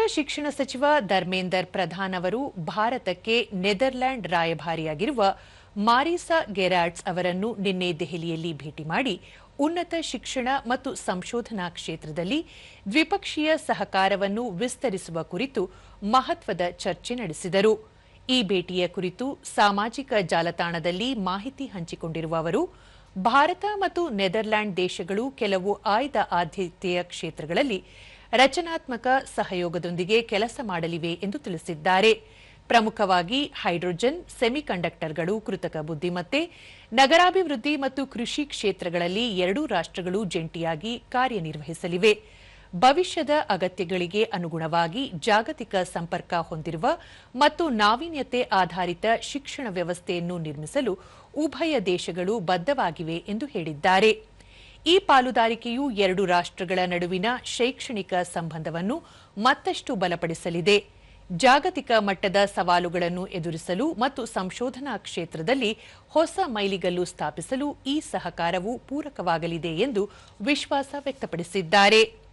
ಶಿಕ್ಷಣ ಸಚಿವ ಧರ್ಮೇಂದರ್ ಪ್ರಧಾನ್ ಅವರು ಭಾರತಕ್ಕೆ ನೆದರ್ಲ್ಯಾಂಡ್ ರಾಯಭಾರಿಯಾಗಿರುವ ಮಾರಿಸಾ ಗೆರಾರ್ಡ್ಸ್ ಅವರನ್ನು ನಿನ್ನೆ ದೆಹಲಿಯಲ್ಲಿ ಭೇಟಿ ಮಾಡಿ ಉನ್ನತ ಶಿಕ್ಷಣ ಮತ್ತು ಸಂಶೋಧನಾ ಕ್ಷೇತ್ರದಲ್ಲಿ ದ್ವಿಪಕ್ಷೀಯ ಸಹಕಾರವನ್ನು ವಿಸ್ತರಿಸುವ ಕುರಿತು ಮಹತ್ವದ ಚರ್ಚೆ ನಡೆಸಿದರು. ಈ ಭೇಟಿಯ ಕುರಿತು ಸಾಮಾಜಿಕ ಜಾಲತಾಣದಲ್ಲಿ ಮಾಹಿತಿ ಹಂಚಿಕೊಂಡಿರುವ ಅವರು, ಭಾರತ ಮತ್ತು ನೆದರ್ಲ್ಯಾಂಡ್ ದೇಶಗಳು ಕೆಲವು ಆಯ್ದ ಆದ್ಯತೆಯ ಕ್ಷೇತ್ರಗಳಲ್ಲಿ ರಚನಾತ್ಮಕ ಸಹಯೋಗದೊಂದಿಗೆ ಕೆಲಸ ಮಾಡಲಿವೆ ಎಂದು ತಿಳಿಸಿದ್ದಾರೆ. ಪ್ರಮುಖವಾಗಿ ಹೈಡ್ರೋಜನ್, ಸೆಮಿಕಂಡಕ್ಟರ್ಗಳು, ಕೃತಕ ಬುದ್ಧಿಮತ್ತೆ, ನಗರಾಭಿವೃದ್ಧಿ ಮತ್ತು ಕೃಷಿ ಕ್ಷೇತ್ರಗಳಲ್ಲಿ ಎರಡೂ ರಾಷ್ಟ್ರಗಳು ಜಂಟಿಯಾಗಿ ಕಾರ್ಯನಿರ್ವಹಿಸಲಿವೆ. ಭವಿಷ್ಯದ ಅಗತ್ಯಗಳಿಗೆ ಅನುಗುಣವಾಗಿ ಜಾಗತಿಕ ಸಂಪರ್ಕ ಹೊಂದಿರುವ ಮತ್ತು ನಾವೀನ್ಯತೆ ಆಧಾರಿತ ಶಿಕ್ಷಣ ವ್ಯವಸ್ಥೆಯನ್ನು ನಿರ್ಮಿಸಲು ಉಭಯ ದೇಶಗಳು ಬದ್ಧವಾಗಿವೆ ಎಂದು ಹೇಳಿದ್ದಾರೆ. ಈ ಪಾಲುದಾರಿಕೆಯು ಎರಡು ರಾಷ್ಟ್ರಗಳ ನಡುವಿನ ಶೈಕ್ಷಣಿಕ ಸಂಬಂಧವನ್ನು ಮತ್ತಷ್ಟು ಬಲಪಡಿಸಲಿದೆ. ಜಾಗತಿಕ ಮಟ್ಟದ ಸವಾಲುಗಳನ್ನು ಎದುರಿಸಲು ಮತ್ತು ಸಂಶೋಧನಾ ಕ್ಷೇತ್ರದಲ್ಲಿ ಹೊಸ ಮೈಲಿಗಲ್ಲು ಸ್ಥಾಪಿಸಲು ಈ ಸಹಕಾರವು ಪೂರಕವಾಗಲಿದೆ ಎಂದು ವಿಶ್ವಾಸ ವ್ಯಕ್ತಪಡಿಸಿದ್ದಾರೆ.